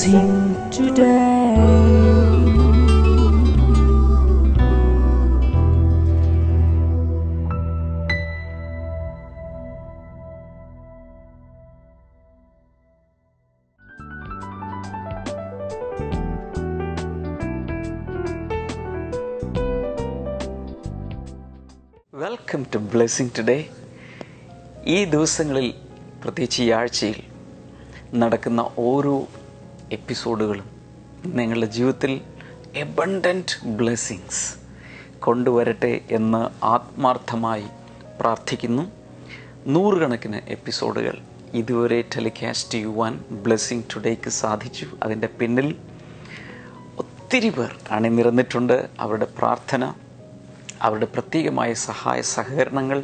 blessing today. Welcome to blessing today. ഈ ദിവസങ്ങളിൽ, പ്രത്യേകിച്ച് ഈ ആഴ്ചയിൽ നടക്കുന്ന ഓരോ എപ്പിസോഡുകളും നിങ്ങളുടെ ജീവിതത്തിൽ എബണ്ടൻറ്റ് ബ്ലെസ്സിങ്സ് കൊണ്ടുവരട്ടെ എന്ന് ആത്മാർത്ഥമായി പ്രാർത്ഥിക്കുന്നു. നൂറുകണക്കിന് എപ്പിസോഡുകൾ ഇതുവരെ ടെലികാസ്റ്റ് ചെയ്യുവാൻ ബ്ലെസ്സിങ് ടുഡേക്ക് സാധിച്ചു. അതിൻ്റെ പിന്നിൽ ഒത്തിരി പേർ അണിനിരന്നിട്ടുണ്ട്. അവരുടെ പ്രാർത്ഥന, അവരുടെ പ്രത്യേകമായ സഹായ സഹകരണങ്ങൾ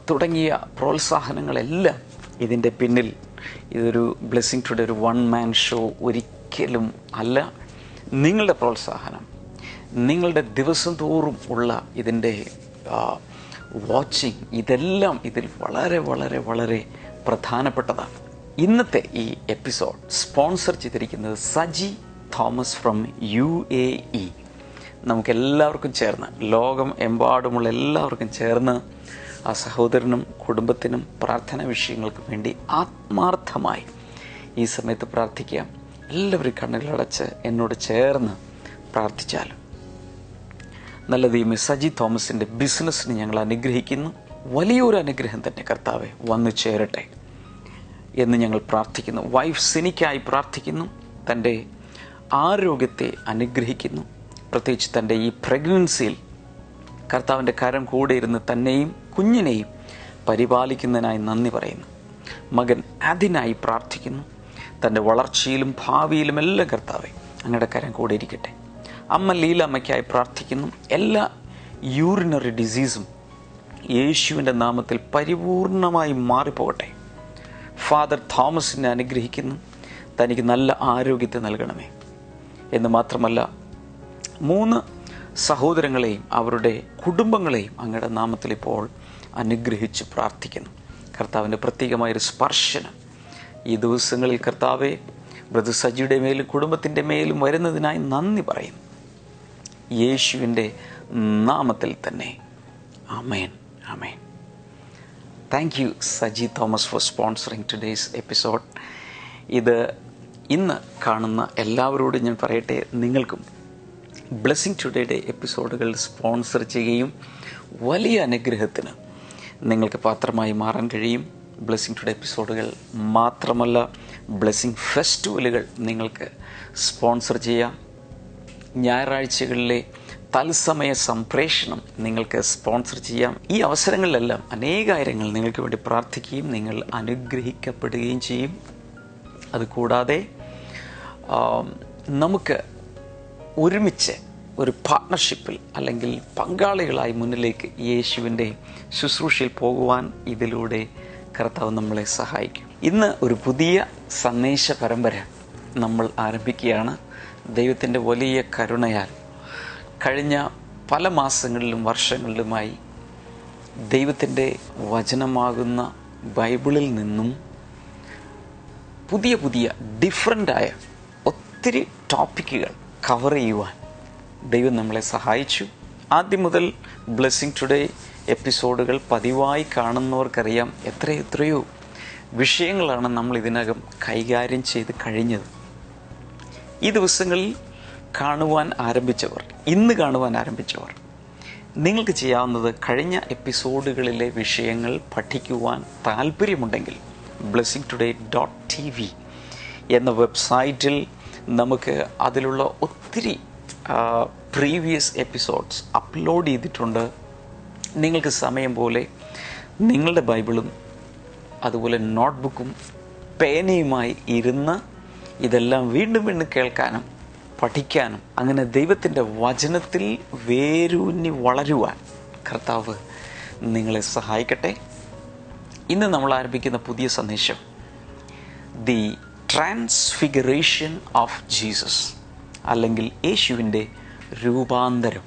തുടങ്ങിയ പ്രോത്സാഹനങ്ങളെല്ലാം ഇതിൻ്റെ പിന്നിൽ. ഇതൊരു ബ്ലെസ്സിങ് ടുഡേ ഒരു വൺ മാൻ ഷോ ഒരിക്കലും അല്ല. നിങ്ങളുടെ പ്രോത്സാഹനം, നിങ്ങളുടെ ദിവസം തോറും ഉള്ള ഇതിൻ്റെ വാച്ചിങ്, ഇതെല്ലാം ഇതിൽ വളരെ വളരെ വളരെ പ്രധാനപ്പെട്ടതാണ്. ഇന്നത്തെ ഈ എപ്പിസോഡ് സ്പോൺസർ ചെയ്തിരിക്കുന്നത് സജി തോമസ് ഫ്രം UAE. നമുക്കെല്ലാവർക്കും ചേർന്ന്, ലോകം എമ്പാടുമുള്ള എല്ലാവർക്കും ചേർന്ന് ആ സഹോദരനും കുടുംബത്തിനും പ്രാർത്ഥനാ വിഷയങ്ങൾക്ക് വേണ്ടി ആത്മാർത്ഥമായി ഈ സമയത്ത് പ്രാർത്ഥിക്കാം. എല്ലാവരും കണ്ണുകളടച്ച് എന്നോട് ചേർന്ന് പ്രാർത്ഥിച്ചാലും. നല്ല ദൈവമേ, സജി തോമസിൻ്റെ ബിസിനസ്സിന് ഞങ്ങൾ അനുഗ്രഹിക്കുന്നു. വലിയൊരു അനുഗ്രഹം തന്നെ കർത്താവെ വന്നു ചേരട്ടെ എന്ന് ഞങ്ങൾ പ്രാർത്ഥിക്കുന്നു. വൈഫ് സിനിക്കായി പ്രാർത്ഥിക്കുന്നു. തൻ്റെ ആരോഗ്യത്തെ അനുഗ്രഹിക്കുന്നു. പ്രത്യേകിച്ച് തൻ്റെ ഈ പ്രഗ്നൻസിയിൽ കർത്താവിൻ്റെ കരം കൂടെ ഇരുന്ന് തന്നെയും കുഞ്ഞിനെയും പരിപാലിക്കുന്നതിനായി നന്ദി പറയുന്നു. മകൻ അതിനായി പ്രാർത്ഥിക്കുന്നു. തൻ്റെ വളർച്ചയിലും ഭാവിയിലും എല്ലാം കർത്താവെ അങ്ങയുടെ കരം കൂടെ ഇരിക്കട്ടെ. അമ്മ ലീലാമ്മയ്ക്കായി പ്രാർത്ഥിക്കുന്നു. എല്ലാ യൂറിനറി ഡിസീസും യേശുവിൻ്റെ നാമത്തിൽ പരിപൂർണമായി മാറിപ്പോകട്ടെ. ഫാദർ തോമസിനെ അനുഗ്രഹിക്കുന്നു. തനിക്ക് നല്ല ആരോഗ്യത്തെ നൽകണമേ എന്ന് മാത്രമല്ല, 3 സഹോദരങ്ങളെയും അവരുടെ കുടുംബങ്ങളെയും അങ്ങയുടെ നാമത്തിൽ ഇപ്പോൾ അനുഗ്രഹിച്ച് പ്രാർത്ഥിക്കുന്നു. കർത്താവിൻ്റെ പ്രത്യേകമായൊരു സ്പർശനം ഈ ദിവസങ്ങളിൽ കർത്താവെ ബ്രദർ സജിയുടെ മേലും കുടുംബത്തിൻ്റെ മേലും വരുന്നതിനായി നന്ദി പറയുന്നു. യേശുവിൻ്റെ നാമത്തിൽ തന്നെ ആമേൻ, ആമേൻ. Thank you Saji Thomas for sponsoring today's episode. ഇത് ഇന്ന് കാണുന്ന എല്ലാവരോടും ഞാൻ പറയട്ടെ, നിങ്ങൾക്കും ബ്ലെസ്സിങ് ടുഡേയുടെ എപ്പിസോഡുകൾ സ്പോൺസർ ചെയ്യുകയും വലിയ അനുഗ്രഹത്തിന് നിങ്ങൾക്ക് പാത്രമായി മാറാൻ കഴിയും. ബ്ലെസ്സിങ് ടുഡേ എപ്പിസോഡുകൾ മാത്രമല്ല, ബ്ലെസ്സിങ് ഫെസ്റ്റിവലുകൾ നിങ്ങൾക്ക് സ്പോൺസർ ചെയ്യാം. ഞായറാഴ്ചകളിലെ തത്സമയ സംപ്രേഷണം നിങ്ങൾക്ക് സ്പോൺസർ ചെയ്യാം. ഈ അവസരങ്ങളിലെല്ലാം അനേകായിരങ്ങൾ നിങ്ങൾക്ക് വേണ്ടി പ്രാർത്ഥിക്കുകയും നിങ്ങൾ അനുഗ്രഹിക്കപ്പെടുകയും ചെയ്യും. അതുകൂടാതെ നമുക്ക് ഒരുമിച്ച് ഒരു പാർട്ട്ണർഷിപ്പിൽ അല്ലെങ്കിൽ പങ്കാളികളായി മുന്നിലേക്ക് യേശുവിൻ്റെ ശുശ്രൂഷയിൽ പോകുവാൻ ഇതിലൂടെ കർത്താവ് നമ്മളെ സഹായിക്കും. ഇന്ന് ഒരു പുതിയ സന്ദേശ പരമ്പര നമ്മൾ ആരംഭിക്കുകയാണ്. ദൈവത്തിൻ്റെ വലിയ കരുണയാൽ കഴിഞ്ഞ പല മാസങ്ങളിലും വർഷങ്ങളിലുമായി ദൈവത്തിൻ്റെ വചനമാകുന്ന ബൈബിളിൽ നിന്നും പുതിയ പുതിയ ഡിഫറൻ്റായ ഒത്തിരി ടോപ്പിക്കുകൾ കവർ ചെയ്യുവാൻ ദൈവം നമ്മളെ സഹായിച്ചു. ആദ്യം മുതൽ ബ്ലെസ്സിങ് ടുഡേ എപ്പിസോഡുകൾ പതിവായി കാണുന്നവർക്കറിയാം എത്രയോ വിഷയങ്ങളാണ് നമ്മൾ ഇതിനകം കൈകാര്യം ചെയ്ത് കഴിഞ്ഞത്. ഈ ദിവസങ്ങളിൽ ഇന്ന് കാണുവാൻ ആരംഭിച്ചവർ നിങ്ങൾക്ക് ചെയ്യാവുന്നത്, കഴിഞ്ഞ എപ്പിസോഡുകളിലെ വിഷയങ്ങൾ പഠിക്കുവാൻ താല്പര്യമുണ്ടെങ്കിൽ blessingtoday.tv എന്ന വെബ്സൈറ്റിൽ നമുക്ക് അതിലുള്ള ഒത്തിരി പ്രീവിയസ് എപ്പിസോഡ്സ് അപ്ലോഡ് ചെയ്തിട്ടുണ്ട്. നിങ്ങൾക്ക് സമയം പോലെ നിങ്ങളുടെ ബൈബിളും അതുപോലെ നോട്ട്ബുക്കും പേനയുമായി ഇരുന്ന് ഇതെല്ലാം വീണ്ടും വീണ്ടും കേൾക്കാനും പഠിക്കാനും അങ്ങനെ ദൈവത്തിൻ്റെ വചനത്തിൽ വേരൂന്നി വളരുവാൻ കർത്താവ് നിങ്ങളെ സഹായിക്കട്ടെ. ഇന്ന് നമ്മൾ ആരംഭിക്കുന്ന പുതിയ സന്ദേശം ദി ട്രാൻസ്ഫിഗറേഷൻ ഓഫ് ജീസസ്, അല്ലെങ്കിൽ യേശുവിൻ്റെ രൂപാന്തരം.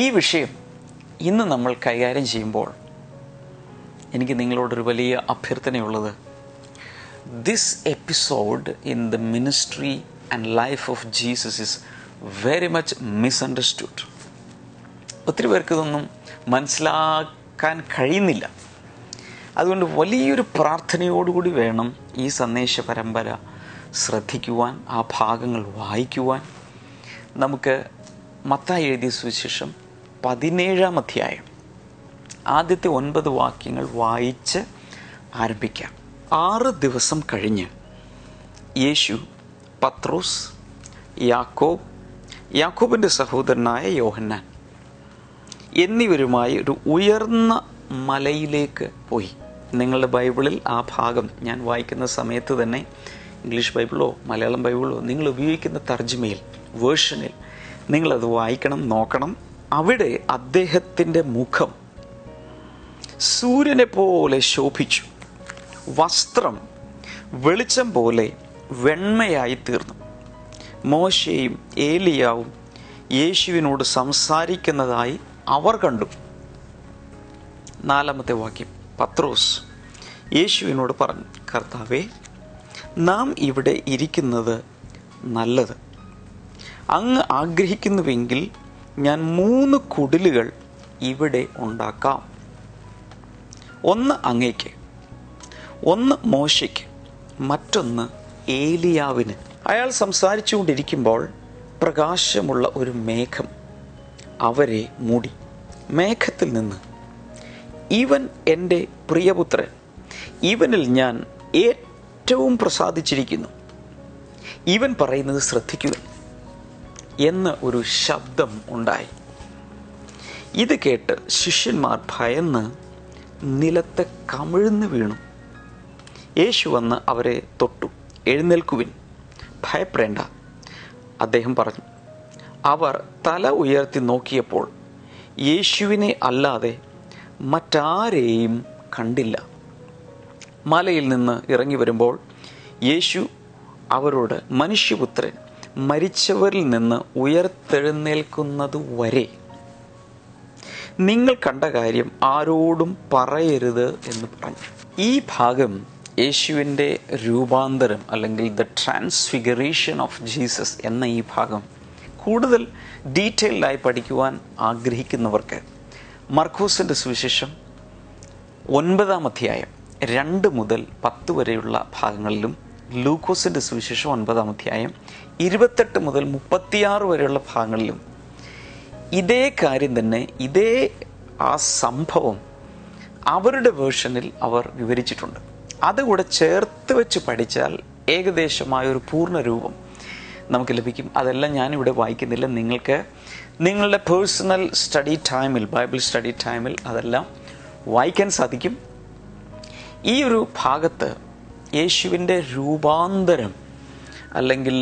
ഈ വിഷയം ഇന്ന് നമ്മൾ കൈകാര്യം ചെയ്യുമ്പോൾ എനിക്ക് നിങ്ങളോടൊരു വലിയ അഭ്യർത്ഥനയുള്ളത്, this episode in the ministry and life of Jesus is very much misunderstood. ഒത്തിരി പേർക്ക് ഇതൊന്നും മനസ്സിലാക്കാൻ കഴിയുന്നില്ല. അതുകൊണ്ട് വലിയൊരു പ്രാർത്ഥനയോടുകൂടി വേണം ഈ സന്ദേശ പരമ്പര ശ്രദ്ധിക്കുവാൻ, ആ ഭാഗങ്ങൾ വായിക്കുവാൻ. നമുക്ക് മത്തായി എഴുതിയ സുവിശേഷം 17-ാം അധ്യായം ആദ്യത്തെ 9 വാക്യങ്ങൾ വായിച്ച് ആരംഭിക്കാം. 6 ദിവസം കഴിഞ്ഞ് യേശു പത്രോസ്, യാക്കോബിൻ്റെ സഹോദരനായ യോഹന്നാൻ എന്നിവരുമായി ഒരു ഉയർന്ന മലയിലേക്ക് പോയി. നിങ്ങളുടെ ബൈബിളിൽ ആ ഭാഗം ഞാൻ വായിക്കുന്ന സമയത്ത് തന്നെ ഇംഗ്ലീഷ് ബൈബിളോ മലയാളം ബൈബിളോ നിങ്ങൾ ഉപയോഗിക്കുന്ന തർജ്ജിമയിൽ, വേർഷനിൽ നിങ്ങളത് വായിക്കണം, നോക്കണം. അവിടെ അദ്ദേഹത്തിൻ്റെ മുഖം സൂര്യനെ പോലെ ശോഭിച്ചു, വസ്ത്രം വെളിച്ചം പോലെ വെണ്മയായി തീർന്നു. മോശയും ഏലിയാവും യേശുവിനോട് സംസാരിക്കുന്നതായി അവർ കണ്ടു. 4-ാമത്തെ വാക്യം. പത്രോസ് യേശുവിനോട് പറഞ്ഞു, കർത്താവേ, നാം ഇവിടെ ഇരിക്കുന്നത് നല്ലത്. അങ്ങ് ആഗ്രഹിക്കുന്നുവെങ്കിൽ ഞാൻ 3 കുടിലുകൾ ഇവിടെ ഉണ്ടാക്കാം. ഒന്ന് അങ്ങയ്ക്ക്, ഒന്ന് മോശയ്ക്ക്, മറ്റൊന്ന് ഏലിയാവിന്. അയാൾ സംസാരിച്ചുകൊണ്ടിരിക്കുമ്പോൾ പ്രകാശമുള്ള ഒരു മേഘം അവരെ മൂടി. മേഘത്തിൽ നിന്ന്, ഇവൻ എൻ്റെ പ്രിയപുത്രൻ, ഇവനിൽ ഞാൻ ഏറ്റവും പ്രസാദിച്ചിരിക്കുന്നു, ഇവൻ പറയുന്നത് ശ്രദ്ധിക്കുക എന്ന് ഒരു ശബ്ദം ഉണ്ടായി. ഇത് കേട്ട് ശിഷ്യന്മാർ ഭയന്ന് നിലത്ത് കമിഴ്ന്ന് വീണു. യേശു വന്ന് അവരെ തൊട്ടു. എഴുന്നേൽക്കുവിൻ, ഭയപ്പെടേണ്ട, അദ്ദേഹം പറഞ്ഞു. അവർ തല ഉയർത്തി നോക്കിയപ്പോൾ യേശുവിനെ അല്ലാതെ മറ്റാരെയും കണ്ടില്ല. മലയിൽ നിന്ന് ഇറങ്ങി വരുമ്പോൾ യേശു അവരോട്, മനുഷ്യപുത്രൻ മരിച്ചവരിൽ നിന്ന് ഉയർത്തെഴുന്നേൽക്കുന്നത് വരെ നിങ്ങൾ കണ്ട കാര്യം ആരോടും പറയരുത് എന്ന് പറഞ്ഞു. ഈ ഭാഗം യേശുവിൻ്റെ രൂപാന്തരം അല്ലെങ്കിൽ ദ ട്രാൻസ്ഫിഗറേഷൻ ഓഫ് ജീസസ് എന്ന ഈ ഭാഗം കൂടുതൽ ഡീറ്റെയിൽഡായി പഠിക്കുവാൻ ആഗ്രഹിക്കുന്നവർക്ക് മർക്കോസിൻ്റെ സുവിശേഷം 9-ാം അധ്യായം 2 മുതൽ 10 വരെയുള്ള ഭാഗങ്ങളിലും, ലൂക്കോസിൻ്റെ സുവിശേഷം 9-ാം അധ്യായം 28 മുതൽ 36 വരെയുള്ള ഭാഗങ്ങളിലും ഇതേ കാര്യം തന്നെ, ഇതേ ആ സംഭവം അവരുടെ വേർഷനിൽ അവർ വിവരിച്ചിട്ടുണ്ട്. അതുകൂടെ ചേർത്ത് വെച്ച് പഠിച്ചാൽ ഏകദേശമായൊരു പൂർണ്ണ രൂപം നമുക്ക് ലഭിക്കും. അതെല്ലാം ഞാനിവിടെ വായിക്കുന്നില്ല. നിങ്ങൾക്ക് നിങ്ങളുടെ പേഴ്സണൽ സ്റ്റഡി ടൈമിൽ, ബൈബിൾ സ്റ്റഡി ടൈമിൽ അതെല്ലാം വായിക്കാൻ സാധിക്കും. ഈ ഒരു ഭാഗത്ത് യേശുവിൻ്റെ രൂപാന്തരം അല്ലെങ്കിൽ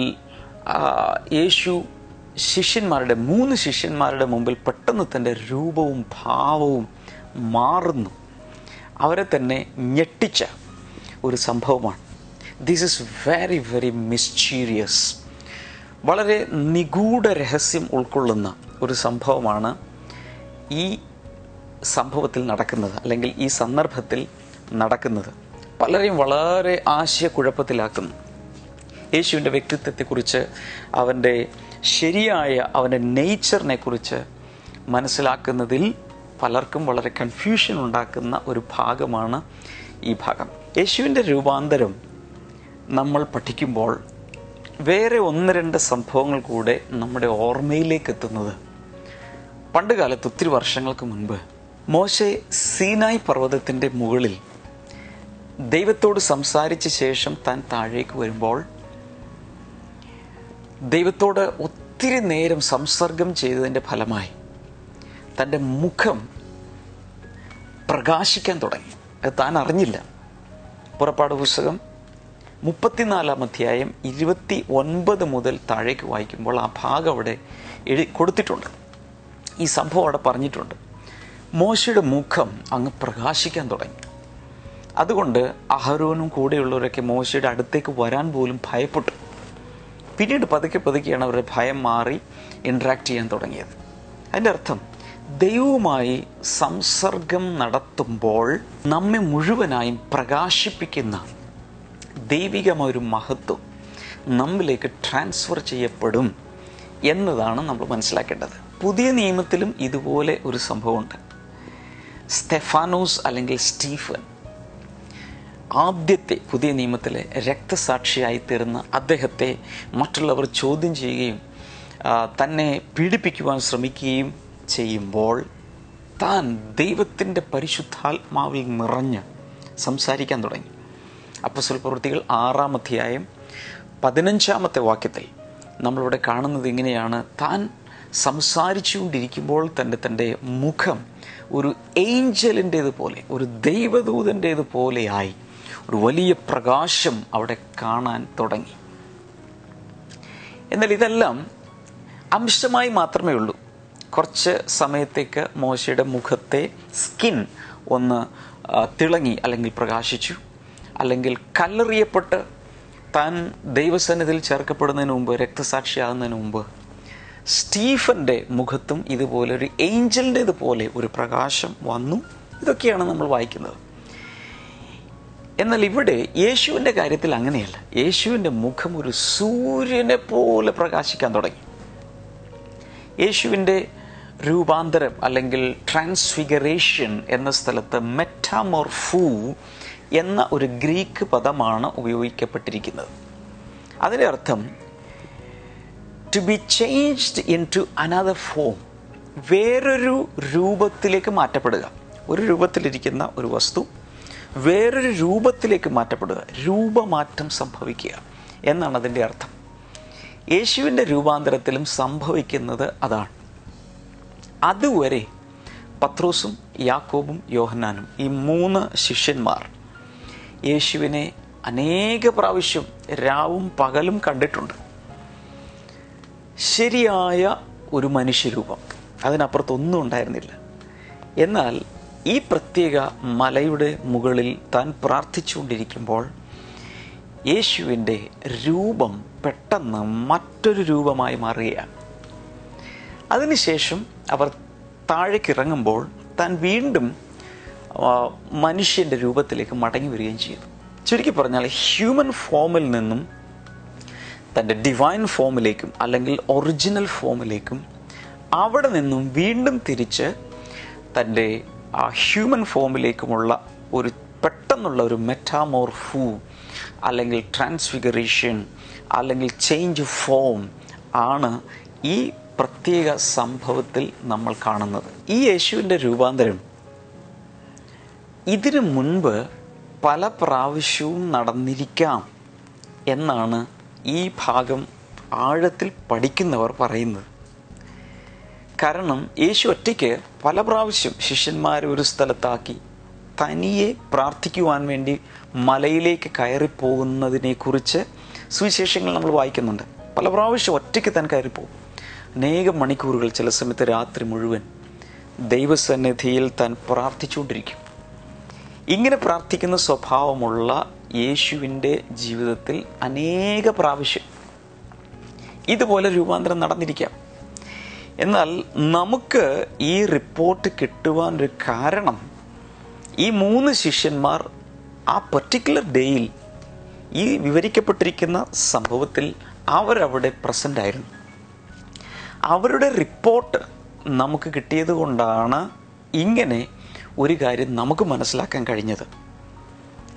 യേശു ശിഷ്യന്മാരുടെ 3 ശിഷ്യന്മാരുടെ മുമ്പിൽ പെട്ടെന്ന് തൻ്റെ രൂപവും ഭാവവും മാറുന്നു. അവരെ തന്നെ ഞെട്ടിച്ച ഒരു സംഭവമാണ്. This is very very mysterious. വളരെ നിഗൂഢ രഹസ്യം ഉൾക്കൊള്ളുന്ന ഒരു സംഭവമാണ് ഈ സംഭവത്തിൽ നടക്കുന്നത്, അല്ലെങ്കിൽ ഈ സന്ദർഭത്തിൽ നടക്കുന്നത്. പലരെയും വളരെ ആശയക്കുഴപ്പത്തിലാക്കുന്നു. യേശുവിൻ്റെ വ്യക്തിത്വത്തെക്കുറിച്ച്, അവൻ്റെ ശരിയായ അവൻ്റെ നേച്ചറിനെ കുറിച്ച് മനസ്സിലാക്കുന്നതിൽ പലർക്കും വളരെ കൺഫ്യൂഷൻ ഉണ്ടാക്കുന്ന ഒരു ഭാഗമാണ് ഈ ഭാഗം. യേശുവിൻ്റെ രൂപാന്തരം നമ്മൾ പഠിക്കുമ്പോൾ വേറെ 1-2 സംഭവങ്ങൾ കൂടെ നമ്മുടെ ഓർമ്മയിലേക്ക് എത്തുന്നത്, പണ്ട് കാലത്ത് ഒത്തിരി വർഷങ്ങൾക്ക് മുൻപ് മോശെ സീനായ് പർവ്വതത്തിൻ്റെ മുകളിൽ ദൈവത്തോട് സംസാരിച്ച ശേഷം താൻ താഴേക്ക് വരുമ്പോൾ ദൈവത്തോട് ഒത്തിരി നേരം സംസർഗം ചെയ്തതിൻ്റെ ഫലമായി തൻ്റെ മുഖം പ്രകാശിക്കാൻ തുടങ്ങി. അത് താൻ അറിഞ്ഞില്ല. പുറപ്പാട് പുസ്തകം 34-ാം അധ്യായം 29 മുതൽ താഴേക്ക് വായിക്കുമ്പോൾ ആ ഭാഗം അവിടെ കൊടുത്തിട്ടുണ്ട്. ഈ സംഭവം അവിടെ പറഞ്ഞിട്ടുണ്ട്. മോശയുടെ മുഖം അങ്ങ് പ്രകാശിക്കാൻ തുടങ്ങി. അതുകൊണ്ട് അഹരോനും കൂടെയുള്ളവരൊക്കെ മോശയുടെ അടുത്തേക്ക് വരാൻ പോലും ഭയപ്പെട്ടു. പിന്നീട് പതുക്കെ പതുക്കെയാണ് അവരുടെ ഭയം മാറി ഇൻട്രാക്ട് ചെയ്യാൻ തുടങ്ങിയത്. അതിൻ്റെ അർത്ഥം ദൈവവുമായി സംസർഗം നടത്തുമ്പോൾ നമ്മെ മുഴുവനായും പ്രകാശിപ്പിക്കുന്ന ദൈവികമായൊരു മഹത്വം നമ്മിലേക്ക് ട്രാൻസ്ഫർ ചെയ്യപ്പെടും എന്നതാണ് നമ്മൾ മനസ്സിലാക്കേണ്ടത്. പുതിയ നിയമത്തിലും ഇതുപോലെ ഒരു സംഭവമുണ്ട്. സ്തെഫാനോസ് അല്ലെങ്കിൽ സ്റ്റീഫൻ, ആദ്യത്തെ പുതിയ നിയമത്തിലെ രക്തസാക്ഷിയായി തീർന്ന അദ്ദേഹത്തെ മറ്റുള്ളവർ ചോദ്യം ചെയ്യുകയും തന്നെ പീഡിപ്പിക്കുവാൻ ശ്രമിക്കുകയും ചെയ്യുമ്പോൾ താൻ ദൈവത്തിൻ്റെ പരിശുദ്ധാത്മാവിൽ നിറഞ്ഞ് സംസാരിക്കാൻ തുടങ്ങി. അപ്പോസ്തല പ്രവൃത്തികൾ 6-ാം അധ്യായം 15-ാമത്തെ വാക്യത്തിൽ നമ്മളിവിടെ കാണുന്നത് ഇങ്ങനെയാണ്: താൻ സംസാരിച്ചുകൊണ്ടിരിക്കുമ്പോൾ തൻ്റെ മുഖം ഒരു ഏഞ്ചലിൻ്റേതുപോലെ, ഒരു ദൈവദൂതൻ്റേതുപോലെയായി ഒരു വലിയ പ്രകാശം അവിടെ കാണാൻ തുടങ്ങി. എന്നാൽ ഇതെല്ലാം അംശമായി മാത്രമേ ഉള്ളൂ. കുറച്ച് സമയത്തേക്ക് മോശയുടെ മുഖത്തെ സ്കിൻ ഒന്ന് തിളങ്ങി അല്ലെങ്കിൽ പ്രകാശിച്ചു. അല്ലെങ്കിൽ കല്ലെറിയപ്പെട്ട് താൻ ദൈവസന്നിധിയിൽ ചേർക്കപ്പെടുന്നതിന് മുമ്പ്, രക്തസാക്ഷിയാകുന്നതിന് മുമ്പ് സ്റ്റീഫൻ്റെ മുഖത്തും ഇതുപോലെ ഒരു ഏഞ്ചലിൻ്റേതുപോലെ ഒരു പ്രകാശം വന്നു. ഇതൊക്കെയാണ് നമ്മൾ വായിക്കുന്നത്. എന്നാൽ ഇവിടെ യേശുവിൻ്റെ കാര്യത്തിൽ അങ്ങനെയല്ല. യേശുവിൻ്റെ മുഖം ഒരു സൂര്യനെ പോലെ പ്രകാശിക്കാൻ തുടങ്ങി. യേശുവിൻ്റെ രൂപാന്തരം അല്ലെങ്കിൽ ട്രാൻസ്ഫിഗറേഷൻ എന്ന സ്ഥലത്ത് മെറ്റാമോർഫൂ എന്ന ഒരു ഗ്രീക്ക് പദമാണ് ഉപയോഗിക്കപ്പെട്ടിരിക്കുന്നത്. അതിൻ്റെ അർത്ഥം to be changed into another form, വേറൊരു രൂപത്തിലേക്ക് മാറ്റപ്പെടുക. ഒരു രൂപത്തിലിരിക്കുന്ന ഒരു വസ്തു വേറൊരു രൂപത്തിലേക്ക് മാറ്റപ്പെടുക, രൂപമാറ്റം സംഭവിക്കുക എന്നാണ് അതിൻ്റെ അർത്ഥം. യേശുവിൻ്റെ രൂപാന്തരത്തിലും സംഭവിക്കുന്നത് അതാണ്. അതുവരെ പത്രോസും യാക്കോബും യോഹന്നാനും, ഈ 3 ശിഷ്യന്മാർ യേശുവിനെ അനേക പ്രാവശ്യം രാവും പകലും കണ്ടിട്ടുണ്ട്. ശരിയായ ഒരു മനുഷ്യരൂപം, അതിനപ്പുറത്തൊന്നും ഉണ്ടായിരുന്നില്ല. എന്നാൽ ഈ പ്രത്യേക മലയുടെ മുകളിൽ താൻ പ്രാർത്ഥിച്ചുകൊണ്ടിരിക്കുമ്പോൾ യേശുവിൻ്റെ രൂപം പെട്ടെന്ന് മറ്റൊരു രൂപമായി മാറുകയാണ്. അതിനുശേഷം അവർ താഴേക്കിറങ്ങുമ്പോൾ താൻ വീണ്ടും മനുഷ്യൻ്റെ രൂപത്തിലേക്ക് മടങ്ങി വരികയും ചെയ്തു. ചുരുക്കി പറഞ്ഞാൽ ഹ്യൂമൻ ഫോമിൽ നിന്നും തൻ്റെ ഡിവൈൻ ഫോമിലേക്കും അല്ലെങ്കിൽ ഒറിജിനൽ ഫോമിലേക്കും, അവിടെ നിന്നും വീണ്ടും തിരിച്ച് തൻ്റെ ആ ഹ്യൂമൻ ഫോമിലേക്കുമുള്ള ഒരു പെട്ടെന്നുള്ള ഒരു മെറ്റാമോർഫൂ അല്ലെങ്കിൽ ട്രാൻസ്ഫിഗറേഷൻ അല്ലെങ്കിൽ ചേഞ്ച് ഫോം ആണ് ഈ പ്രത്യേക സംഭവത്തിൽ നമ്മൾ കാണുന്നത്. ഈ യേശുവിൻ്റെ രൂപാന്തരം ഇതിനു മുൻപ് പല പ്രാവശ്യവും നടന്നിരിക്കാം എന്നാണ് ഈ ഭാഗം ആഴത്തിൽ പഠിക്കുന്നവർ പറയുന്നത്. കാരണം യേശു ഒറ്റയ്ക്ക് പല പ്രാവശ്യം ശിഷ്യന്മാരെ ഒരു സ്ഥലത്താക്കി തനിയെ പ്രാർത്ഥിക്കുവാൻ വേണ്ടി മലയിലേക്ക് കയറിപ്പോകുന്നതിനെക്കുറിച്ച് സുവിശേഷങ്ങൾ നമ്മൾ വായിക്കുന്നുണ്ട്. പല പ്രാവശ്യം ഒറ്റയ്ക്ക് താൻ കയറിപ്പോകും. അനേകം മണിക്കൂറുകൾ, ചില സമയത്ത് രാത്രി മുഴുവൻ ദൈവസന്നിധിയിൽ താൻ പ്രാർത്ഥിച്ചുകൊണ്ടിരിക്കും. ഇങ്ങനെ പ്രാർത്ഥിക്കുന്ന സ്വഭാവമുള്ള യേശുവിൻ്റെ ജീവിതത്തിൽ അനേക പ്രാവശ്യം ഇതുപോലെ രൂപാന്തരം നടന്നിരിക്കാം. എന്നാൽ നമുക്ക് ഈ റിപ്പോർട്ട് കിട്ടുവാനൊരു കാരണം, ഈ 3 ശിഷ്യന്മാർ ആ പർട്ടിക്കുലർ ഡേയിൽ, ഈ വിവരിക്കപ്പെട്ടിരിക്കുന്ന സംഭവത്തിൽ അവരവിടെ പ്രസൻ്റ് ആയിരുന്നു. അവരുടെ റിപ്പോർട്ട് നമുക്ക് കിട്ടിയത് കൊണ്ടാണ് ഇങ്ങനെ ഒരു കാര്യം നമുക്ക് മനസ്സിലാക്കാൻ കഴിഞ്ഞത്.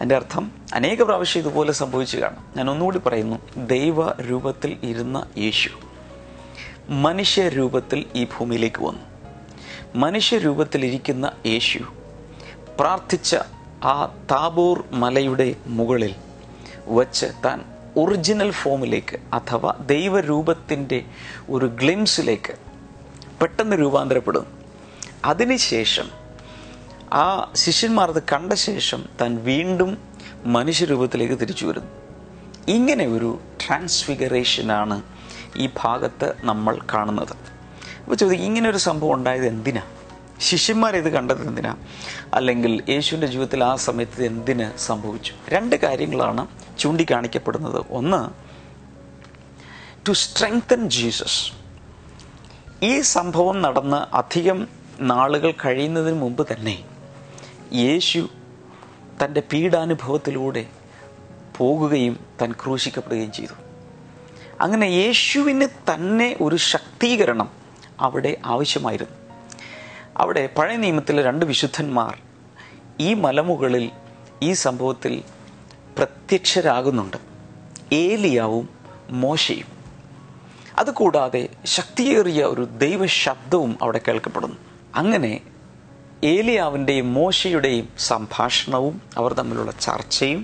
എൻ്റെ അർത്ഥം അനേക പ്രാവശ്യം ഇതുപോലെ സംഭവിച്ചു കാണും. ഞാൻ ഒന്നുകൂടി പറയുന്നു, ദൈവ രൂപത്തിൽ ഇരുന്ന യേശു മനുഷ്യരൂപത്തിൽ ഈ ഭൂമിയിലേക്ക് വന്നു. മനുഷ്യരൂപത്തിലിരിക്കുന്ന യേശു പ്രാർത്ഥിച്ച ആ താബോർ മലയുടെ മുകളിൽ വച്ച് താൻ ഒറിജിനൽ ഫോമിലേക്ക് അഥവാ ദൈവരൂപത്തിൻ്റെ ഒരു ഗ്ലിംസിലേക്ക് പെട്ടെന്ന് രൂപാന്തരപ്പെടുന്നു. അതിനുശേഷം ആ ശിഷ്യന്മാർ അത് കണ്ട ശേഷം താൻ വീണ്ടും മനുഷ്യരൂപത്തിലേക്ക് തിരിച്ചു വരുന്നു. ഇങ്ങനെ ഒരു ട്രാൻസ്ഫിഗറേഷനാണ് ഈ ഭാഗത്ത് നമ്മൾ കാണുന്നത്. അപ്പോൾ ചോദിക്കും, ഇങ്ങനെ ഒരു സംഭവം ഉണ്ടായത് എന്തിനാ? ശിഷ്യന്മാരിത് കണ്ടത് എന്തിനാ? അല്ലെങ്കിൽ യേശുവിൻ്റെ ജീവിതത്തിൽ ആ സമയത്ത് എന്തിന് സംഭവിച്ചു? 2 കാര്യങ്ങളാണ് ചൂണ്ടിക്കാണിക്കപ്പെടുന്നത്. ഒന്ന്, ടു സ്ട്രെങ്തൻ ജീസസ്. ഈ സംഭവം നടന്ന് അധികം നാളുകൾ കഴിയുന്നതിന് മുമ്പ് തന്നെ യേശു തൻ്റെ പീഡാനുഭവത്തിലൂടെ പോകുകയും താൻ ക്രൂശിക്കപ്പെടുകയും ചെയ്തു. അങ്ങനെ യേശുവിന് തന്നെ ഒരു ശക്തീകരണം അവിടെ ആവശ്യമായിരുന്നു. അവിടെ പഴയ നിയമത്തിലെ 2 വിശുദ്ധന്മാർ ഈ മലമുകളിൽ ഈ സംഭവത്തിൽ പ്രത്യക്ഷരാകുന്നുണ്ട്, ഏലിയാവും മോശയും. അതുകൂടാതെ ശക്തിയേറിയ ഒരു ദൈവശബ്ദവും അവിടെ കേൾക്കപ്പെടുന്നു. അങ്ങനെ ഏലിയാവിൻ്റെയും മോശയുടെയും സംഭാഷണവും അവർ തമ്മിലുള്ള ചർച്ചയും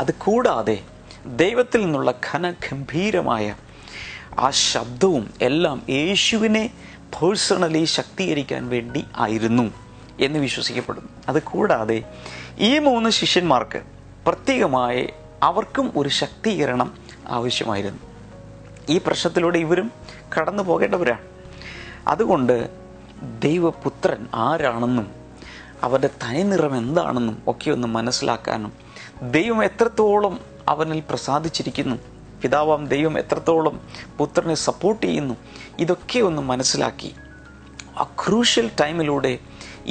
അതുകൂടാതെ ദൈവത്തിൽ നിന്നുള്ള ഘനഗംഭീരമായ ആ ശബ്ദവും എല്ലാം യേശുവിനെ പേഴ്സണലി ശക്തീകരിക്കാൻ വേണ്ടി ആയിരുന്നു എന്ന് വിശ്വസിക്കപ്പെടുന്നു. അതുകൂടാതെ ഈ 3 ശിഷ്യന്മാർക്ക് പ്രത്യേകമായി അവർക്കും ഒരു ശക്തീകരണം ആവശ്യമായിരുന്നു. ഈ പ്രശ്നത്തിലൂടെ ഇവരും കടന്നു പോകേണ്ടവരാണ്. അതുകൊണ്ട് ദൈവപുത്രൻ ആരാണെന്നും അവൻ്റെ തനിനിറം എന്താണെന്നും ഒക്കെ ഒന്ന് മനസ്സിലാക്കാനും ദൈവം എത്രത്തോളം അവനിൽ പ്രസാദിച്ചിരിക്കുന്നു, പിതാവാം ദൈവം എത്രത്തോളം പുത്രനെ സപ്പോർട്ട് ചെയ്യുന്നു, ഇതൊക്കെ ഒന്ന് മനസ്സിലാക്കി ആ ക്രൂഷ്യൽ ടൈമിലൂടെ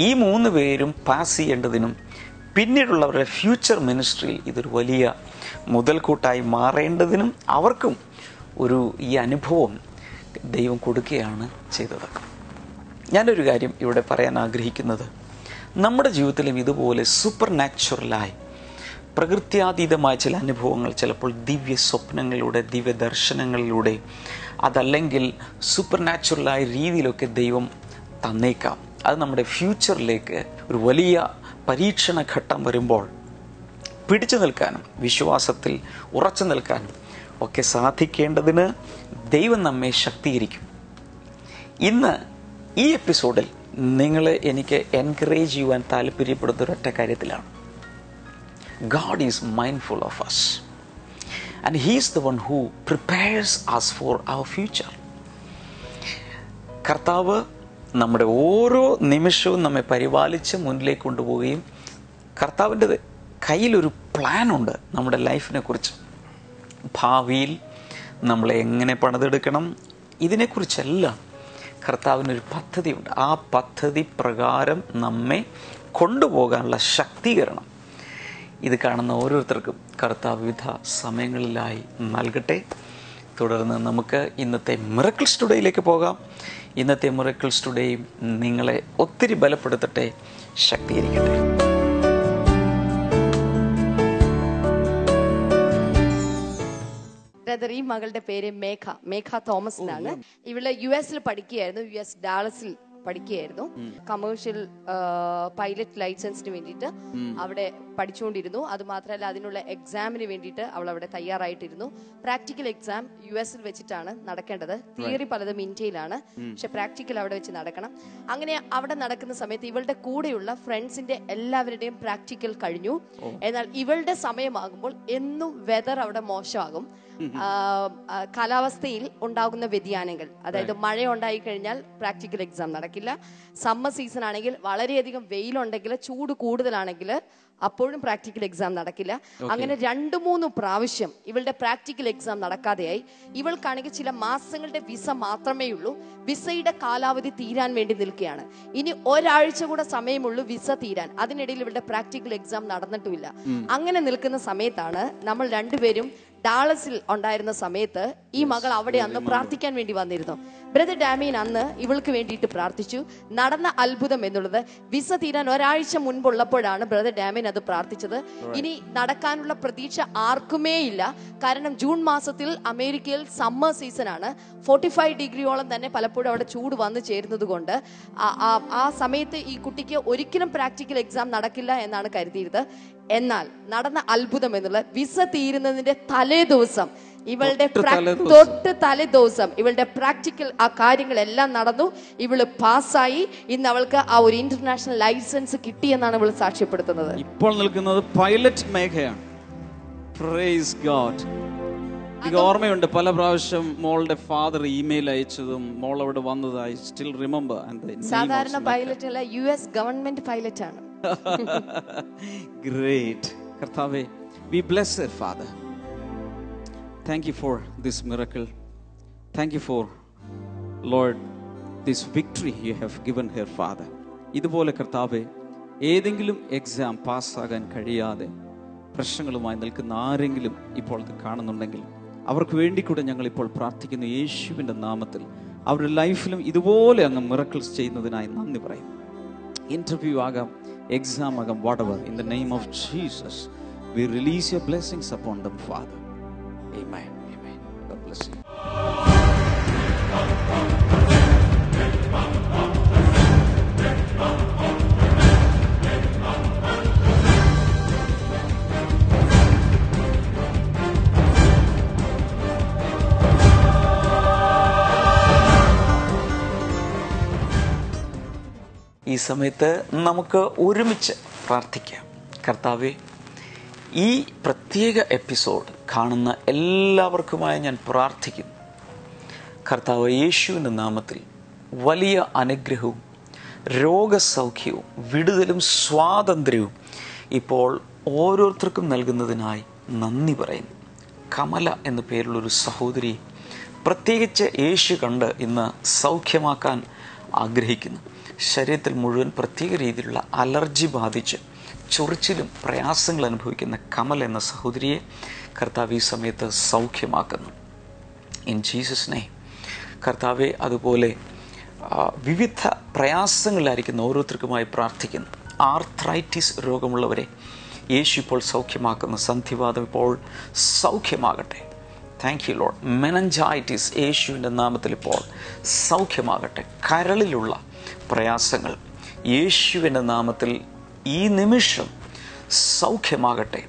ഈ 3 പേരും പാസ് ചെയ്യേണ്ടതിനും പിന്നീടുള്ളവരുടെ ഫ്യൂച്ചർ മിനിസ്ട്രിയിൽ ഇതൊരു വലിയ മുതൽക്കൂട്ടായി മാറേണ്ടതിനും അവർക്കും ഈ അനുഭവം ദൈവം കൊടുക്കുകയാണ് ചെയ്തത്. ഞാനൊരു കാര്യം ഇവിടെ പറയാൻ ആഗ്രഹിക്കുന്നത്, നമ്മുടെ ജീവിതത്തിലും ഇതുപോലെ സൂപ്പർ നാച്ചുറലായി പ്രകൃത്യാതീതമായ ചില അനുഭവങ്ങൾ, ചിലപ്പോൾ ദിവ്യ സ്വപ്നങ്ങളിലൂടെ, ദിവ്യ ദർശനങ്ങളിലൂടെ, അതല്ലെങ്കിൽ സൂപ്പർ നാച്ചുറലായ രീതിയിലൊക്കെ ദൈവം തന്നേക്കാം. അത് നമ്മുടെ ഫ്യൂച്ചറിലേക്ക് ഒരു വലിയ പരീക്ഷണ ഘട്ടം വരുമ്പോൾ പിടിച്ചു നിൽക്കാനും വിശ്വാസത്തിൽ ഉറച്ചു നിൽക്കാനും ഒക്കെ സാധിക്കേണ്ടതിന് ദൈവം നമ്മെ ശക്തീകരിക്കും. ഇന്ന് ഈ എപ്പിസോഡിൽ നിങ്ങളെ എനിക്ക് എൻകറേജ് ചെയ്യുവാൻ താല്പര്യപ്പെടുന്ന ഒരൊറ്റ കാര്യത്തിലാണ്. God is mindful of us and He is the one who prepares us for our future. കർത്താവ് നമ്മുടെ ഓരോ നിമിഷവും നമ്മെ പരിപാലിച്ച് മുന്നിലേക്ക് കൊണ്ടുപോവുകയും കർത്താവിൻ്റെ കയ്യിലൊരു പ്ലാനുണ്ട് നമ്മുടെ ലൈഫിനെ കുറിച്ച്. ഭാവിയിൽ നമ്മളെ എങ്ങനെ പണിതെടുക്കണം, ഇതിനെക്കുറിച്ചെല്ലാം കർത്താവിനൊരു പദ്ധതിയുണ്ട്. ആ പദ്ധതി പ്രകാരം നമ്മെ കൊണ്ടുപോകാനുള്ള ശക്തീകരണം ഇത് കാണുന്ന ഓരോരുത്തർക്കും കർത്താവ് വിവിധ സമയങ്ങളിലായി നൽകട്ടെ. തുടർന്ന് നമുക്ക് ഇന്നത്തെ മിറക്കിൾസ് ടുഡേയിലേക്ക് പോകാം. ഇന്നത്തെ മിറക്കിൾസ് ടുഡേയും നിങ്ങളെ ഒത്തിരി ബലപ്പെടുത്തട്ടെ, ശക്തീകരിക്കട്ടെ. ബ്രദർ, ഈ മകളുടെ പേര് മേഘ തോമസ് എന്നാണ്. ഇവള് US പഠിക്കുകയായിരുന്നു, US ഡാളസിൽ പഠിക്കുകയായിരുന്നു. കമേഴ്ഷ്യൽ പൈലറ്റ് ലൈസൻസിന് വേണ്ടിയിട്ട് അവിടെ പഠിച്ചുകൊണ്ടിരുന്നു. അത് മാത്രമല്ല, അതിനുള്ള എക്സാമിന് വേണ്ടിയിട്ട് അവൾ അവിടെ തയ്യാറായിട്ടിരുന്നു. പ്രാക്ടിക്കൽ എക്സാം US വെച്ചിട്ടാണ് നടക്കേണ്ടത്. തിയറി പലതും ഇന്ത്യയിലാണ്, പക്ഷെ പ്രാക്ടിക്കൽ അവിടെ വെച്ച് നടക്കണം. അങ്ങനെ അവിടെ നടക്കുന്ന സമയത്ത് ഇവളുടെ കൂടെയുള്ള ഫ്രണ്ട്സിന്റെ എല്ലാവരുടെയും പ്രാക്ടിക്കൽ കഴിഞ്ഞു. എന്നാൽ ഇവളുടെ സമയമാകുമ്പോൾ എന്നും വെതർ അവിടെ മോശമാകും. കാലാവസ്ഥയിൽ ഉണ്ടാകുന്ന വ്യതിയാനങ്ങൾ, അതായത് മഴ ഉണ്ടായി കഴിഞ്ഞാൽ പ്രാക്ടിക്കൽ എക്സാം നടക്കില്ല. സമ്മർ സീസൺ ആണെങ്കിൽ വളരെയധികം വെയിലുണ്ടെങ്കിൽ, ചൂട് കൂടുതലാണെങ്കിൽ അപ്പോഴും പ്രാക്ടിക്കൽ എക്സാം നടക്കില്ല. അങ്ങനെ 2-3 പ്രാവശ്യം ഇവളുടെ പ്രാക്ടിക്കൽ എക്സാം നടക്കാതെയായി. ഇവൾക്കാണെങ്കിൽ ചില മാസങ്ങളുടെ വിസ മാത്രമേ ഉള്ളൂ. വിസയുടെ കാലാവധി തീരാൻ വേണ്ടി നിൽക്കുകയാണ്. ഇനി ഒരാഴ്ച കൂടെ സമയമുള്ളൂ വിസ തീരാൻ. അതിനിടയിൽ ഇവളുടെ പ്രാക്ടിക്കൽ എക്സാം നടന്നിട്ടുമില്ല. അങ്ങനെ നിൽക്കുന്ന സമയത്താണ് നമ്മൾ രണ്ടുപേരും ഡാളസിൽ ഉണ്ടായിരുന്ന സമയത്ത് ഈ മകൾ അവിടെ അന്ന് പ്രാർത്ഥിക്കാൻ വേണ്ടി വന്നിരുന്നു. ബ്രദർ ഡാമിയൻ അന്ന് ഇവൾക്ക് വേണ്ടിയിട്ട് പ്രാർത്ഥിച്ചു. നടന്ന അത്ഭുതം എന്നുള്ളത് വിസ തീരാൻ ഒരാഴ്ച മുൻപുള്ളപ്പോഴാണ് ബ്രദർ ഡാമിയൻ അത് പ്രാർത്ഥിച്ചത്. ഇനി നടക്കാനുള്ള പ്രതീക്ഷ ആർക്കുമേ ഇല്ല. കാരണം ജൂൺ മാസത്തിൽ അമേരിക്കയിൽ സമ്മർ സീസൺ ആണ്. 45 ഡിഗ്രിയോളം തന്നെ പലപ്പോഴും അവിടെ ചൂട് വന്നു ചേരുന്നത് കൊണ്ട് ആ സമയത്ത് ഈ കുട്ടിക്ക് ഒരിക്കലും പ്രാക്ടിക്കൽ എക്സാം നടക്കില്ല എന്നാണ് കരുതിയത്. എന്നാൽ നടന്ന അത്ഭുതം എന്നുള്ള വിസ തീരുന്നതിന്റെ തലേ ദിവസം ഇവളുടെ തലേ ദിവസം ഇവളുടെ പ്രാക്ടിക്കൽ ആ കാര്യങ്ങളെല്ലാം നടന്നു. ഇവള് പാസ്സായി. ഇന്ന് അവൾക്ക് ആ ഒരു ഇന്റർനാഷണൽ ലൈസൻസ് കിട്ടിയെന്നാണ് ഇവൾ സാക്ഷ്യപ്പെടുത്തുന്നത്. ഇപ്പോൾ നിൽക്കുന്നത് പൈലറ്റ് മേഘയാണ്. Praise God. എനിക്ക് ഓർമ്മയുണ്ട്, പല പ്രാവശ്യം മോളുടെ ഫാദർ ഇമെയിൽ അയച്ചതും മോൾ അവിടെ വന്നതായി സ്റ്റിൽ റിമെമ്പർ. സാധാരണ പൈലറ്റ് അല്ല, US ഗവൺമെന്റ് പൈലറ്റ് ആണ്. Great. കർത്താവേ, we bless her father. Thank you for this miracle. Thank you for, Lord, this victory you have given her, Father. ഇതുപോലെ കർത്താവേ, ഏതെങ്കിലും എക്സാം പാസ്സാകാൻ കഴിയാതെ പ്രശ്നങ്ങളുമായി നിൽക്കുന്ന ആരെങ്കിലും ഇപ്പോൾ ഇത് കാണുന്നുണ്ടെങ്കിൽ അവർക്ക് വേണ്ടി കൂടെ ഞങ്ങൾ ഇപ്പോൾ പ്രാർത്ഥിക്കുന്നു. യേശുവിൻ്റെ നാമത്തിൽ അവരുടെ ലൈഫിലും ഇതുപോലെ അങ്ങ് മിറക്കിൾസ് ചെയ്യുന്നതിനായി നന്ദി പറയും. ഇന്റർവ്യൂ ആകാം, എക്സാം ആകാം, whatever, in the name of Jesus we release your blessings upon them, Father. Amen. Amen. God bless you. ഈ സമയത്ത് നമുക്ക് ഒരുമിച്ച് പ്രാർത്ഥിക്കാം. കർത്താവേ, ഈ പ്രത്യേക എപ്പിസോഡ് കാണുന്ന എല്ലാവർക്കുമായി ഞാൻ പ്രാർത്ഥിക്കുന്നു. കർത്താവ്, യേശുവിൻ്റെ നാമത്തിൽ വലിയ അനുഗ്രഹവും രോഗസൗഖ്യവും വിടുതലും സ്വാതന്ത്ര്യവും ഇപ്പോൾ ഓരോരുത്തർക്കും നൽകുന്നതിനായി നന്ദി പറയുന്നു. കമല എന്നു പേരുള്ളൊരു സഹോദരി പ്രത്യേകിച്ച് യേശു കണ്ട് ഇന്ന് സൗഖ്യമാക്കാൻ ആഗ്രഹിക്കുന്നു. ശരീരത്തിൽ മുഴുവൻ പ്രത്യേക രീതിയിലുള്ള അലർജി ബാധിച്ച് ചൊറിച്ചിലും പ്രയാസങ്ങൾ അനുഭവിക്കുന്ന കമൽ എന്ന സഹോദരിയെ കർത്താവ് ഈ സമയത്ത് സൗഖ്യമാക്കുന്നു. In Jesus name. കർത്താവെ, അതുപോലെ വിവിധ പ്രയാസങ്ങളിലായിരിക്കുന്ന ഓരോരുത്തർക്കുമായി പ്രാർത്ഥിക്കുന്നു. ആർത്രൈറ്റിസ് രോഗമുള്ളവരെ യേശു ഇപ്പോൾ സൗഖ്യമാക്കുന്നു. സന്ധിവാതം ഇപ്പോൾ സൗഖ്യമാകട്ടെ. Thank you Lord. മെനഞ്ചൈറ്റിസ് യേശുവിൻ്റെ നാമത്തിൽ ഇപ്പോൾ സൗഖ്യമാകട്ടെ. കരളിലുള്ള പ്രയാസങ്ങൾ യേശുവിൻ്റെ നാമത്തിൽ ഈ നിമിഷം സൗഖ്യമാകട്ടെ.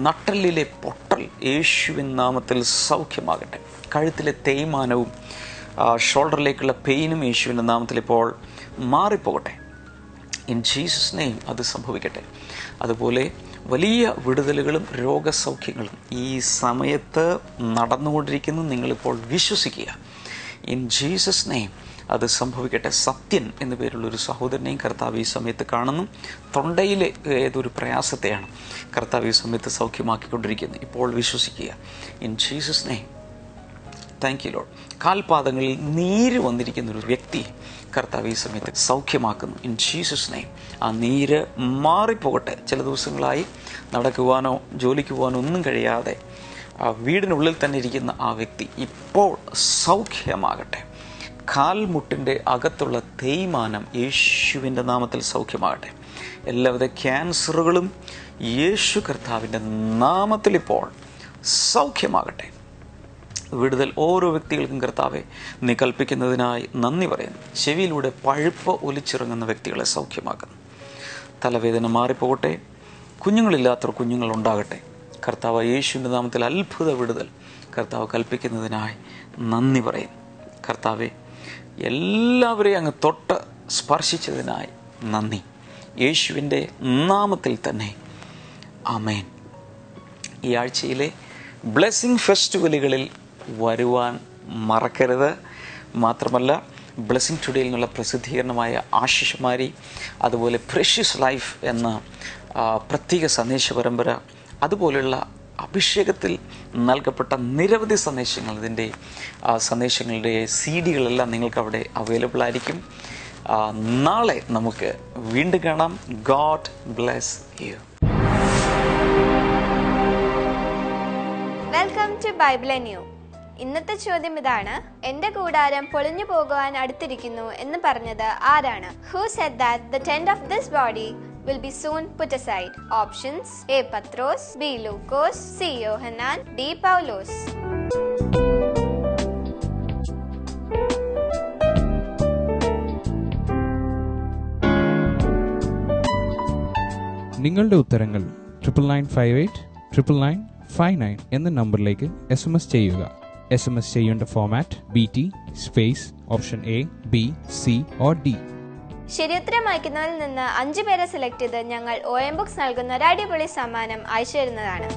നട്ടെല്ലിലെ പൊട്ടൽ യേശുവിൻ്റെ നാമത്തിൽ സൗഖ്യമാകട്ടെ. കഴുത്തിലെ തേയ്മാനവും ഷോൾഡറിലേക്കുള്ള പെയിനും യേശുവിൻ്റെ നാമത്തിൽ ഇപ്പോൾ മാറിപ്പോകട്ടെ. ഇൻ ജീസസ് നെയിം അത് സംഭവിക്കട്ടെ. അതുപോലെ വലിയ വിടുതലുകളും രോഗസൗഖ്യങ്ങളും ഈ സമയത്ത് നടന്നുകൊണ്ടിരിക്കുന്നു. നിങ്ങളിപ്പോൾ വിശ്വസിക്കുക. ഇൻ ജീസസ് നെയിം അത് സംഭവിക്കട്ടെ. സത്യൻ എന്നു പേരുള്ളൊരു സഹോദരനെയും കർത്താവ് ഈ സമയത്ത് കാണുന്നു. തൊണ്ടയിലെ ഏതൊരു പ്രയാസത്തെയാണ് കർത്താവ് ഈ സമയത്ത് സൗഖ്യമാക്കിക്കൊണ്ടിരിക്കുന്നത്. ഇപ്പോൾ വിശ്വസിക്കുക. In Jesus name. Thank you Lord. കാൽപാദങ്ങളിൽ നീര് വന്നിരിക്കുന്നൊരു വ്യക്തി കർത്താവ് ഈ സമയത്ത് സൗഖ്യമാക്കുന്നു. In Jesus name. ആ നീര് മാറിപ്പോകട്ടെ. ചില ദിവസങ്ങളായി നടക്കുവാനോ ജോലിക്ക് പോകാനോ ഒന്നും കഴിയാതെ വീടിനുള്ളിൽ തന്നെ ഇരിക്കുന്ന ആ വ്യക്തി ഇപ്പോൾ സൗഖ്യമാകട്ടെ. കാൽമുട്ടിൻ്റെ അകത്തുള്ള തേയ്മാനം യേശുവിൻ്റെ നാമത്തിൽ സൗഖ്യമാകട്ടെ. എല്ലാവിധ ക്യാൻസറുകളും യേശു കർത്താവിൻ്റെ നാമത്തിൽ ഇപ്പോൾ സൗഖ്യമാകട്ടെ. വിടുതൽ ഓരോ വ്യക്തികൾക്കും കർത്താവെ നീ കൽപ്പിക്കുന്നതിനായി നന്ദി പറയുന്നു. ചെവിയിലൂടെ പഴുപ്പ് ഒലിച്ചിറങ്ങുന്ന വ്യക്തികളെ സൗഖ്യമാക്കുന്നു. തലവേദന മാറിപ്പോകട്ടെ. കുഞ്ഞുങ്ങളില്ലാത്തവർ കുഞ്ഞുങ്ങളുണ്ടാകട്ടെ. കർത്താവ് യേശുവിൻ്റെ നാമത്തിൽ അത്ഭുത വിടുതൽ കർത്താവ് കൽപ്പിക്കുന്നതിനായി നന്ദി പറയുന്നു. കർത്താവെ, എല്ലാവരെയും അങ്ങ് തൊട്ട് സ്പർശിച്ചതിനായി നന്ദി. യേശുവിൻ്റെ നാമത്തിൽ തന്നെ ആമേൻ. ഈ ആഴ്ചയിലെ ബ്ലെസ്സിങ് ഫെസ്റ്റിവലുകളിൽ വരുവാൻ മറക്കരുത്. മാത്രമല്ല, ബ്ലെസ്സിങ് ടുഡേയിൽ നിന്നുള്ള പ്രസിദ്ധീകരണമായ ആശിഷമാരി, അതുപോലെ പ്രഷ്യസ് ലൈഫ് എന്ന പ്രത്യേക സന്ദേശ പരമ്പര, അതുപോലെയുള്ള അഭിഷേകത്തിൽ നൽകപ്പെട്ട നിരവധി സന്ദേശങ്ങൾ, ഇതിൻ്റെ സന്ദേശങ്ങളുടെ CD-കളെല്ലാം നിങ്ങൾക്ക് അവിടെ അവൈലബിൾ ആയിരിക്കും. നാളെ നമുക്ക് വീണ്ടും കാണാം. God bless you. Welcome to Bible new. ഇന്നത്തെ ചോദ്യം ഇതാണ്: എന്റെ കൂടാരം പൊളിഞ്ഞു പോകുവാൻ അടുത്തിരിക്കുന്നു എന്ന് പറഞ്ഞത് ആരാണ്? Who said that the tent of this body will be soon put aside? Options: A. Patros, B. Lucas, C. Yohanan, D. Paulos. നിങ്ങളുടെ ഉത്തരങ്ങൾ 9958 999 59 എന്ന നമ്പറിലേക്ക് SMS ചെയ്യുക. SMS ചെയ്യേണ്ട format BT space option A, B, C or D. ശരിയുത്തരം അയക്കുന്നവരിൽ നിന്ന് 5 പേരെ select ചെയ്ത് ഞങ്ങൾ OM ബുക്സ് നൽകുന്ന ഒരു അടിപൊളി സമ്മാനം അയച്ചു തരുന്നതാണ്.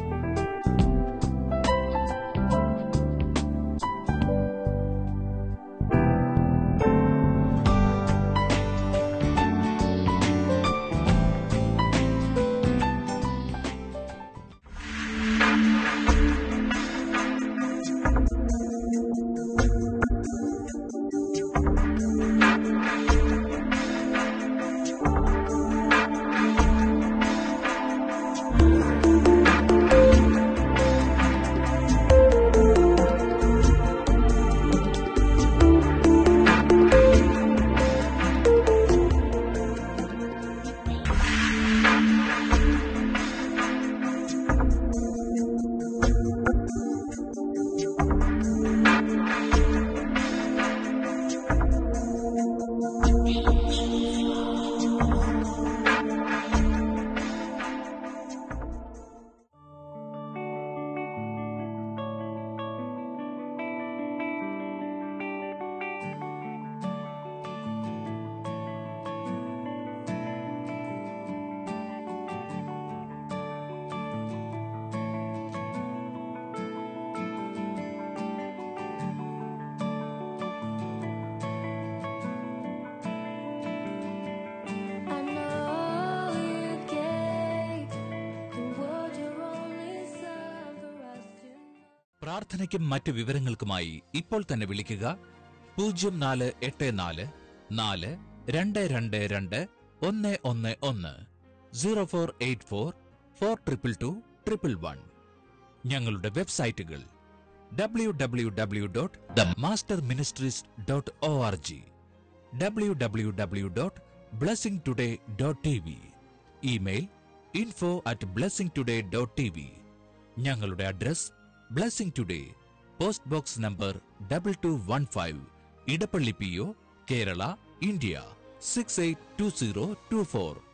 പ്രാർത്ഥനയ്ക്കും മറ്റ് വിവരങ്ങൾക്കുമായി ഇപ്പോൾ തന്നെ വിളിക്കുക 0484 4 222 111 0484 422 111. ഞങ്ങളുടെ വെബ്സൈറ്റുകൾ www.themasterministries.org, www.blessingtoday.tv, ഇമെയിൽ info@blessingtoday.tv. ഞങ്ങളുടെ address blessing today, post box number 2215, Edappally PO, Kerala, India 682024.